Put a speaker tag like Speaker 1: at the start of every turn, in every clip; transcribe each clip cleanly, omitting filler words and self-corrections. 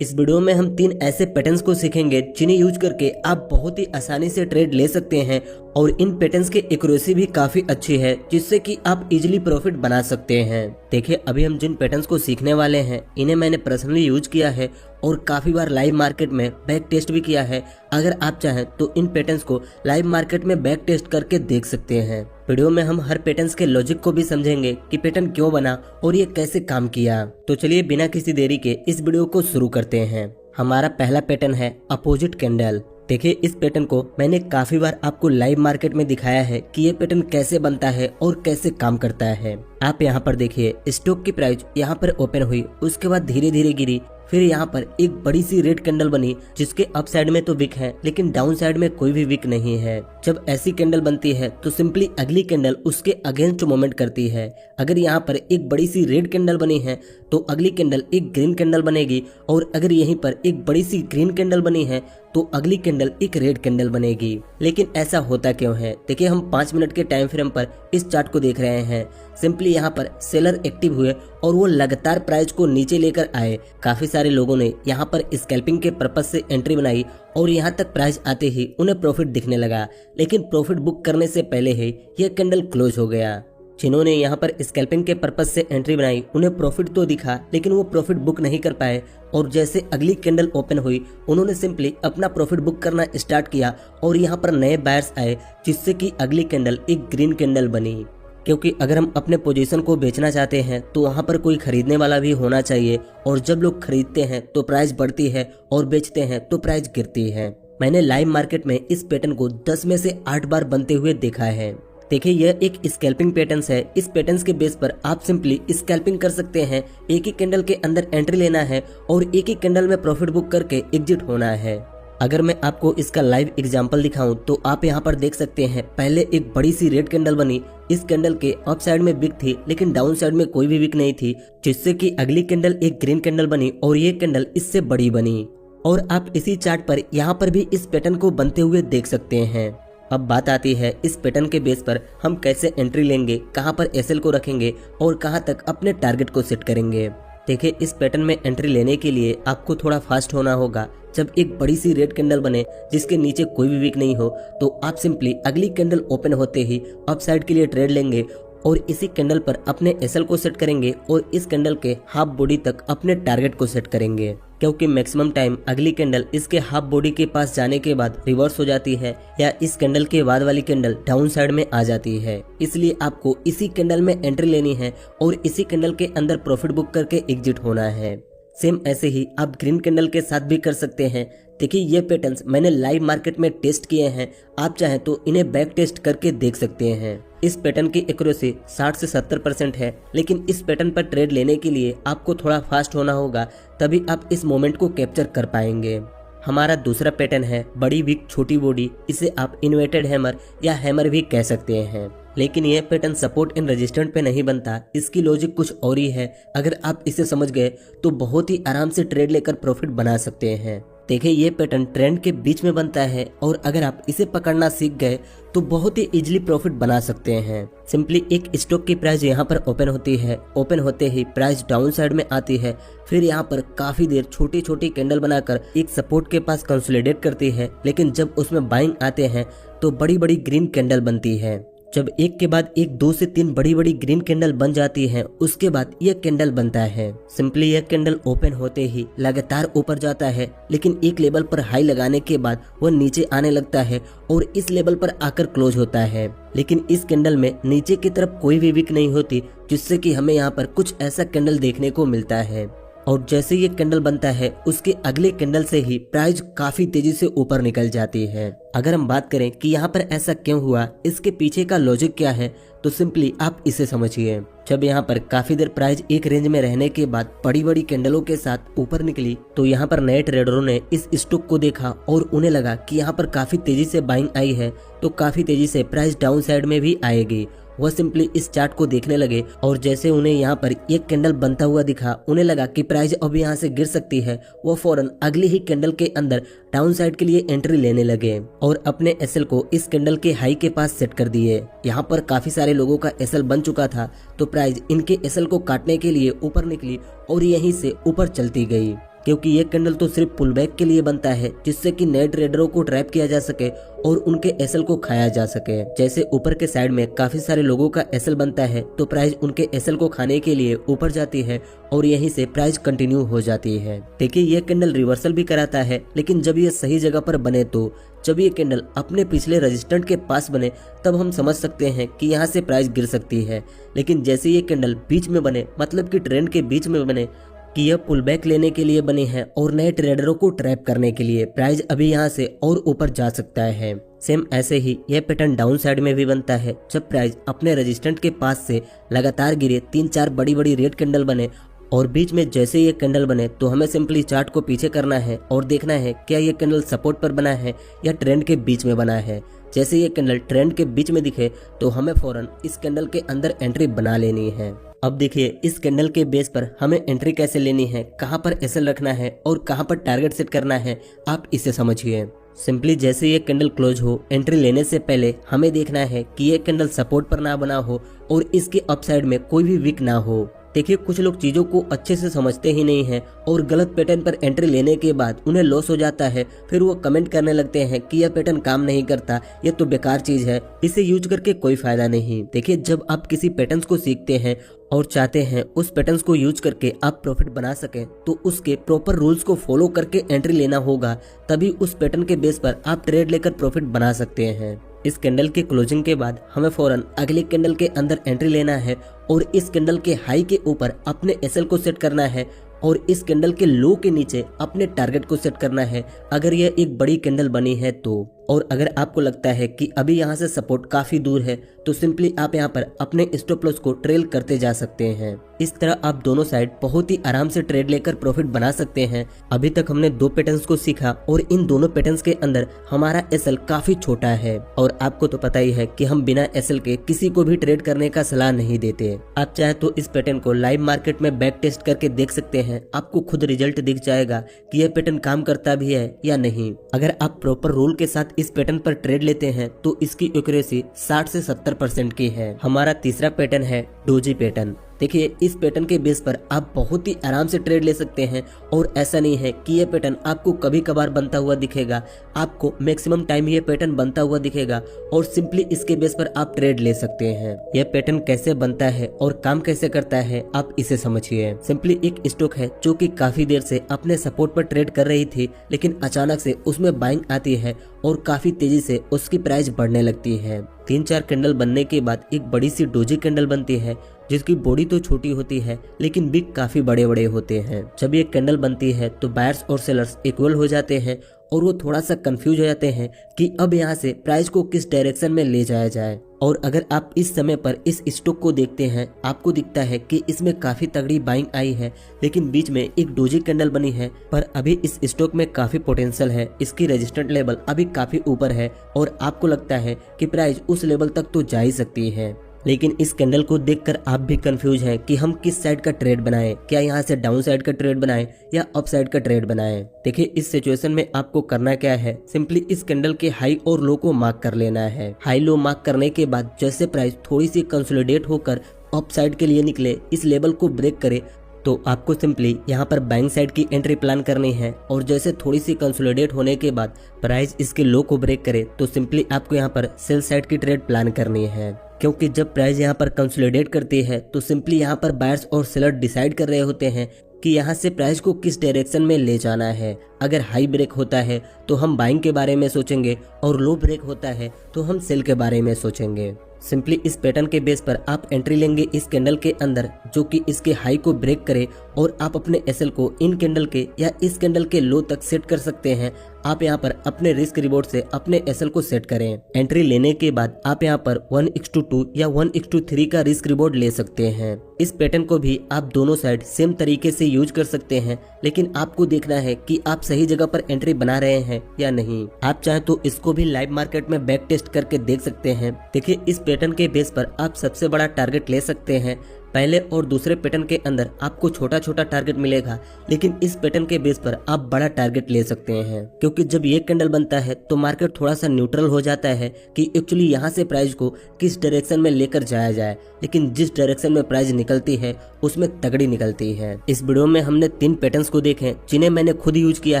Speaker 1: इस वीडियो में हम 3 ऐसे पैटर्न्स को सीखेंगे जिन्हें यूज करके आप बहुत ही आसानी से ट्रेड ले सकते हैं और इन पैटर्न्स की एक्यूरेसी भी काफी अच्छी है जिससे कि आप इजीली प्रॉफिट बना सकते हैं। देखिए अभी हम जिन पैटर्न्स को सीखने वाले हैं इन्हें मैंने पर्सनली यूज किया है और काफी बार लाइव मार्केट में बैक टेस्ट भी किया है। अगर आप चाहें तो इन पैटर्न्स को लाइव मार्केट में बैक टेस्ट करके देख सकते हैं। वीडियो में हम हर पैटर्न्स के लॉजिक को भी समझेंगे कि पैटर्न क्यों बना और ये कैसे काम किया। तो चलिए बिना किसी देरी के इस वीडियो को शुरू करते हैं। हमारा पहला पैटर्न है अपोजिट कैंडल। देखिए इस पैटर्न को मैंने काफी बार आपको लाइव मार्केट में दिखाया है कि ये पैटर्न कैसे बनता है और कैसे काम करता है। आप यहाँ पर देखिए स्टॉक की प्राइस यहाँ पर ओपन हुई, उसके बाद धीरे धीरे गिरी, फिर यहाँ पर एक बड़ी सी रेड कैंडल बनी जिसके अप साइड में तो विक है लेकिन डाउन साइड में कोई भी विक नहीं है। जब ऐसी कैंडल बनती है तो सिंपली अगली कैंडल उसके अगेंस्ट मूवमेंट करती है। अगर यहाँ पर एक बड़ी सी रेड कैंडल बनी है तो अगली कैंडल एक ग्रीन कैंडल बनेगी और अगर यहीं पर एक बड़ी सी ग्रीन कैंडल बनी है तो अगली कैंडल एक रेड कैंडल बनेगी। लेकिन ऐसा होता क्यों है? देखिए हम 5 मिनट के टाइम फ्रेम पर इस चार्ट को देख रहे हैं। सिंपली यहाँ पर सेलर एक्टिव हुए और वो लगातार प्राइस को नीचे लेकर आए। काफी सारे लोगों ने यहाँ पर स्कैल्पिंग के पर्पज से एंट्री बनाई और यहाँ तक प्राइस आते ही उन्हें प्रॉफिट दिखने लगा, लेकिन प्रॉफिट बुक करने से पहले ही यह कैंडल क्लोज हो गया। जिन्होंने यहाँ पर स्कैल्पिंग के पर्पज से एंट्री बनाई उन्हें प्रॉफिट तो दिखा लेकिन वो प्रॉफिट बुक नहीं कर पाए और जैसे अगली कैंडल ओपन हुई उन्होंने सिंपली अपना प्रॉफिट बुक करना स्टार्ट किया और यहाँ पर नए बायर्स आए जिससे कि अगली कैंडल एक ग्रीन कैंडल बनी। क्योंकि अगर हम अपने पोजीशन को बेचना चाहते हैं तो वहाँ पर कोई खरीदने वाला भी होना चाहिए और जब लोग खरीदते हैं तो प्राइस बढ़ती है और बेचते हैं तो प्राइस गिरती है। मैंने लाइव मार्केट में इस पैटर्न को 10 में से 8 बार बनते हुए देखा है। देखिए यह एक स्कैल्पिंग पैटर्न है। इस पैटर्न के बेस पर आप सिंपली स्कैल्पिंग कर सकते हैं। एक ही कैंडल के अंदर एंट्री लेना है और एक ही कैंडल में प्रॉफिट बुक करके एग्जिट होना है। अगर मैं आपको इसका लाइव एग्जांपल दिखाऊं तो आप यहाँ पर देख सकते हैं पहले एक बड़ी सी रेड कैंडल बनी। इस कैंडल के अप साइड में विक थी लेकिन डाउन साइड में कोई भी विक नहीं थी, जिससे कि अगली कैंडल एक ग्रीन कैंडल बनी और ये कैंडल इससे बड़ी बनी। और आप इसी चार्ट पर यहाँ पर भी इस पैटर्न को बनते हुए देख सकते हैं। अब बात आती है इस पैटर्न के बेस पर हम कैसे एंट्री लेंगे, कहां पर एसएल को रखेंगे और कहां तक अपने टारगेट को सेट करेंगे। देखिए इस पैटर्न में एंट्री लेने के लिए आपको थोड़ा फास्ट होना होगा। जब एक बड़ी सी रेड कैंडल बने जिसके नीचे कोई भी विक नहीं हो तो आप सिंपली अगली कैंडल ओपन होते ही अप साइड के लिए ट्रेड लेंगे और इसी कैंडल पर अपने एसएल को सेट करेंगे और इस कैंडल के हाफ बॉडी तक अपने टारगेट को सेट करेंगे। क्योंकि मैक्सिमम टाइम अगली कैंडल इसके हाफ बॉडी के पास जाने के बाद रिवर्स हो जाती है या इस कैंडल के बाद वाली कैंडल डाउन साइड में आ जाती है, इसलिए आपको इसी कैंडल में एंट्री लेनी है और इसी कैंडल के अंदर प्रॉफिट बुक करके एग्जिट होना है। सेम ऐसे ही आप ग्रीन कैंडल के साथ भी कर सकते हैं। देखिए ये पैटर्न्स मैंने लाइव मार्केट में टेस्ट किए हैं, आप चाहें तो इन्हें बैक टेस्ट करके देख सकते हैं। इस पैटर्न की एक्यूरेसी 60 से 70% है, लेकिन इस पैटर्न पर ट्रेड लेने के लिए आपको थोड़ा फास्ट होना होगा, तभी आप इस मोमेंट को कैप्चर कर पाएंगे। हमारा दूसरा पैटर्न है बड़ी विक छोटी बॉडी। इसे आप इन्वर्टेड हैमर या हैमर भी कह सकते हैं, लेकिन यह पैटर्न सपोर्ट इन रेजिस्टेंट पे नहीं बनता। इसकी लॉजिक कुछ और ही है। अगर आप इसे समझ गए तो बहुत ही आराम से ट्रेड लेकर प्रॉफिट बना सकते हैं। देखिए ये पैटर्न ट्रेंड के बीच में बनता है और अगर आप इसे पकड़ना सीख गए तो बहुत ही इजीली प्रॉफिट बना सकते हैं। सिंपली एक स्टॉक की प्राइस यहाँ पर ओपन होती है, ओपन होते ही प्राइस डाउन साइड में आती है, फिर यहाँ पर काफी देर छोटी छोटी कैंडल बनाकर एक सपोर्ट के पास कंसोलिडेट करती है, लेकिन जब उसमें बाइंग आते हैं तो बड़ी बड़ी ग्रीन कैंडल बनती है। जब एक के बाद एक 2 से 3 बड़ी बड़ी ग्रीन कैंडल बन जाती हैं, उसके बाद यह कैंडल बनता है। सिंपली यह कैंडल ओपन होते ही लगातार ऊपर जाता है, लेकिन एक लेवल पर हाई लगाने के बाद वह नीचे आने लगता है और इस लेवल पर आकर क्लोज होता है। लेकिन इस कैंडल में नीचे की तरफ कोई भी विक नहीं होती, जिससे कि हमें यहाँ पर कुछ ऐसा कैंडल देखने को मिलता है। और जैसे ये कैंडल बनता है उसके अगले कैंडल से ही प्राइस काफी तेजी से ऊपर निकल जाती है। अगर हम बात करें कि यहाँ पर ऐसा क्यों हुआ, इसके पीछे का लॉजिक क्या है, तो सिंपली आप इसे समझिए। जब यहाँ पर काफी देर प्राइस एक रेंज में रहने के बाद बड़ी बड़ी कैंडलों के साथ ऊपर निकली तो यहाँ पर नए ट्रेडरों ने इस स्टॉक को देखा और उन्हें लगा कि यहाँ पर काफी तेजी से बाइंग आई है तो काफी तेजी से प्राइस डाउन साइड में भी आएगी। वह सिंपली इस चार्ट को देखने लगे और जैसे उन्हें यहाँ पर एक कैंडल बनता हुआ दिखा, उन्हें लगा कि प्राइस अब यहाँ से गिर सकती है। वो फौरन अगली ही कैंडल के अंदर डाउन साइड के लिए एंट्री लेने लगे और अपने एसएल को इस कैंडल के हाई के पास सेट कर दिए। यहाँ पर काफी सारे लोगों का एसएल बन चुका था तो प्राइस इनके एसएल को काटने के लिए ऊपर निकली और यहीं से ऊपर चलती गई। क्योंकि ये कैंडल तो सिर्फ पुल बैक के लिए बनता है, जिससे कि नए ट्रेडरों को ट्रैप किया जा सके और उनके एसएल को खाया जा सके। जैसे ऊपर के साइड में काफी सारे लोगों का एसएल बनता है तो प्राइस उनके एसएल को खाने के लिए ऊपर जाती है और यहीं से प्राइस कंटिन्यू हो जाती है। देखिए ये कैंडल रिवर्सल भी कराता है, लेकिन जब ये सही जगह पर बने तो जब ये कैंडल अपने पिछले रेजिस्टेंट के पास बने तब हम समझ सकते हैं कि यहाँ से प्राइस गिर सकती है। लेकिन जैसे ये कैंडल बीच में बने, मतलब कि ट्रेंड के बीच में बने कि यह पुल बैक लेने के लिए बनी है और नए ट्रेडरों को ट्रैप करने के लिए, प्राइस अभी यहाँ से और ऊपर जा सकता है। सेम ऐसे ही यह पैटर्न डाउन साइड में भी बनता है, जब प्राइस अपने रेजिस्टेंट के पास से लगातार गिरे, 3-4 बड़ी बड़ी रेड कैंडल बने और बीच में जैसे ये कैंडल बने तो हमें सिंपली चार्ट को पीछे करना है और देखना है क्या ये कैंडल सपोर्ट पर बना है या ट्रेंड के बीच में बना है। जैसे ये कैंडल ट्रेंड के बीच में दिखे तो हमें फौरन इस कैंडल के अंदर एंट्री बना लेनी है। अब देखिए इस कैंडल के बेस पर हमें एंट्री कैसे लेनी है, कहां पर एसएल रखना है और कहां पर टारगेट सेट करना है, आप इसे समझिए। सिंपली जैसे ये कैंडल क्लोज हो, एंट्री लेने से पहले हमें देखना है कि ये कैंडल सपोर्ट पर ना बना हो और इसके अपसाइड में कोई भी वीक ना हो। देखिए कुछ लोग चीजों को अच्छे से समझते ही नहीं हैं और गलत पैटर्न पर एंट्री लेने के बाद उन्हें लॉस हो जाता है, फिर वो कमेंट करने लगते हैं कि यह पैटर्न काम नहीं करता, ये तो बेकार चीज है, इसे यूज करके कोई फायदा नहीं। देखिए जब आप किसी पैटर्न को सीखते हैं और चाहते हैं उस पैटर्न्स को यूज करके आप प्रॉफिट बना सकें तो उसके प्रॉपर रूल्स को फॉलो करके एंट्री लेना होगा, तभी उस पैटर्न के बेस पर आप ट्रेड लेकर प्रॉफिट बना सकते हैं। इस कैंडल के क्लोजिंग के बाद हमें फौरन अगले कैंडल के अंदर एंट्री लेना है और इस कैंडल के हाई के ऊपर अपने एसएल को सेट करना है और इस कैंडल के लो के नीचे अपने टारगेट को सेट करना है, अगर यह एक बड़ी कैंडल बनी है तो। और अगर आपको लगता है कि अभी यहाँ से सपोर्ट काफी दूर है तो सिंपली आप यहाँ पर अपने स्टॉप लॉस को ट्रेल करते जा सकते हैं। इस तरह आप दोनों साइड बहुत ही आराम से ट्रेड लेकर प्रॉफिट बना सकते हैं। अभी तक हमने 2 पैटर्न्स को सीखा और इन दोनों पैटर्न्स के अंदर हमारा एसएल काफी छोटा है और आपको तो पता ही है कि हम बिना एसएल के किसी को भी ट्रेड करने का सलाह नहीं देते। आप चाहे तो इस पैटर्न को लाइव मार्केट में बैक टेस्ट करके देख सकते हैं, आपको खुद रिजल्ट दिख जाएगा कि यह पैटर्न काम करता भी है या नहीं। अगर आप प्रॉपर रूल के साथ इस पैटर्न पर ट्रेड लेते हैं तो इसकी एक्यूरेसी 60 से 70% की है। हमारा तीसरा पैटर्न है डोजी पैटर्न। देखिए इस पैटर्न के बेस पर आप बहुत ही आराम से ट्रेड ले सकते हैं और ऐसा नहीं है कि यह पैटर्न आपको कभी कभार बनता हुआ दिखेगा, आपको मैक्सिमम टाइम ये पैटर्न बनता हुआ दिखेगा और सिंपली इसके बेस पर आप ट्रेड ले सकते हैं। यह पैटर्न कैसे बनता है और काम कैसे करता है आप इसे समझिए। सिंपली एक स्टॉक है जो कि काफी देर से अपने सपोर्ट पर ट्रेड कर रही थी, लेकिन अचानक से उसमें बाइंग आती है और काफी तेजी से उसकी प्राइस बढ़ने लगती है। 3-4 कैंडल बनने के बाद एक बड़ी सी डोजी कैंडल बनती है जिसकी बॉडी तो छोटी होती है लेकिन बिग काफी बड़े बड़े होते हैं। जब ये कैंडल बनती है तो बायर्स और सेलर्स इक्वल हो जाते हैं और वो थोड़ा सा कंफ्यूज हो जाते हैं कि अब यहाँ से प्राइस को किस डायरेक्शन में ले जाया जाए। और अगर आप इस समय पर इस स्टॉक को देखते हैं, आपको दिखता है कि इसमें काफी तगड़ी बाइंग आई है, लेकिन बीच में एक डोजी कैंडल बनी है, पर अभी इस स्टॉक में काफी पोटेंशियल है, इसकी रेजिस्टेंट लेवल अभी काफी ऊपर है और आपको लगता है कि प्राइस उस लेवल तक तो जा ही सकती है। लेकिन इस कैंडल को देखकर आप भी कंफ्यूज हैं कि हम किस साइड का ट्रेड बनाएं, क्या यहाँ से डाउन साइड का ट्रेड बनाएं या अप साइड का ट्रेड बनाएं। देखिए इस सिचुएशन में आपको करना क्या है, सिंपली इस कैंडल के हाई और लो को मार्क कर लेना है। हाई लो मार्क करने के बाद जैसे प्राइस थोड़ी सी कंसोलिडेट होकर अप साइड के लिए निकले, इस लेवल को ब्रेक करे, तो आपको सिंपली यहाँ पर बाइंग साइड की एंट्री प्लान करनी है। और जैसे थोड़ी सी कंसोलिडेट होने के बाद प्राइस इसके लो को ब्रेक करे तो सिंपली आपको यहाँ पर सेल साइड की ट्रेड प्लान करनी है, क्योंकि जब प्राइस यहाँ पर कंसोलिडेट करती है तो सिंपली यहाँ पर बायर्स और सेलर डिसाइड कर रहे होते हैं कि यहाँ से प्राइस को किस डायरेक्शन में ले जाना है। अगर हाई ब्रेक होता है तो हम बाइंग के बारे में सोचेंगे और लो ब्रेक होता है तो हम सेल के बारे में सोचेंगे। सिंपली इस पैटर्न के बेस पर आप एंट्री लेंगे इस कैंडल के अंदर जो कि इसके हाई को ब्रेक करे और आप अपने एसएल को इन कैंडल के या इस कैंडल के लो तक सेट कर सकते हैं। आप यहाँ पर अपने रिस्क रिवॉर्ड से अपने एसएल को सेट करें। एंट्री लेने के बाद आप यहाँ पर 1:2 या 1:3 का रिस्क रिवॉर्ड ले सकते हैं। इस पैटर्न को भी आप दोनों साइड सेम तरीके से यूज कर सकते हैं, लेकिन आपको देखना है कि आप सही जगह पर एंट्री बना रहे हैं या नहीं। आप चाहे तो इसको भी लाइव मार्केट में बैक टेस्ट करके देख सकते हैं। देखिए इस पैटर्न के बेस पर आप सबसे बड़ा टारगेट ले सकते हैं पहले और दूसरे पैटर्न के अंदर आपको छोटा छोटा टारगेट मिलेगा, लेकिन इस पैटर्न के बेस पर आप बड़ा टारगेट ले सकते हैं, क्योंकि जब ये कैंडल बनता है तो मार्केट थोड़ा सा न्यूट्रल हो जाता है कि एक्चुअली यहाँ से प्राइस को किस डायरेक्शन में लेकर जाया जाए, लेकिन जिस डायरेक्शन में प्राइस निकलती है उसमें तगड़ी निकलती है। इस वीडियो में हमने 3 पैटर्न्स को देखे जिन्हें मैंने खुद यूज किया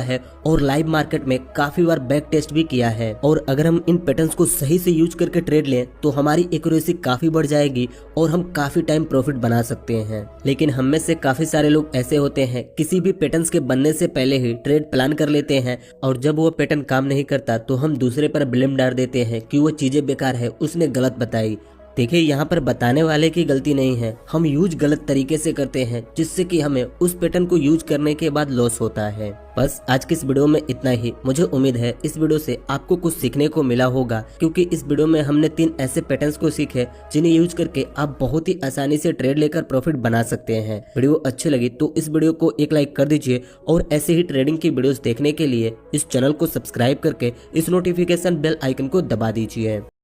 Speaker 1: है और लाइव मार्केट में काफी बार बैक टेस्ट भी किया है, और अगर हम इन पैटर्न्स को सही से यूज करके ट्रेड लें तो हमारी एक्यूरेसी काफी बढ़ जाएगी और हम काफी टाइम प्रॉफिट बना सकते हैं। लेकिन हम में से काफी सारे लोग ऐसे होते हैं, किसी भी पैटर्न्स के बनने से पहले ही ट्रेड प्लान कर लेते हैं और जब वो पैटर्न काम नहीं करता तो हम दूसरे पर ब्लेम डाल देते हैं कि वो चीजें बेकार है, उसने गलत बताई। देखिए, यहाँ पर बताने वाले की गलती नहीं है, हम यूज गलत तरीके से करते हैं जिससे कि हमें उस पैटर्न को यूज करने के बाद लॉस होता है। बस आज की इस वीडियो में इतना ही। मुझे उम्मीद है इस वीडियो से आपको कुछ सीखने को मिला होगा, क्योंकि इस वीडियो में हमने 3 ऐसे पैटर्न्स को सीखे जिन्हें यूज करके आप बहुत ही आसानी से ट्रेड लेकर प्रॉफिट बना सकते हैं। वीडियो अच्छी लगी तो इस वीडियो को एक लाइक कर दीजिए और ऐसे ही ट्रेडिंग की वीडियोस देखने के लिए इस चैनल को सब्सक्राइब करके इस नोटिफिकेशन बेल आइकन को दबा दीजिए।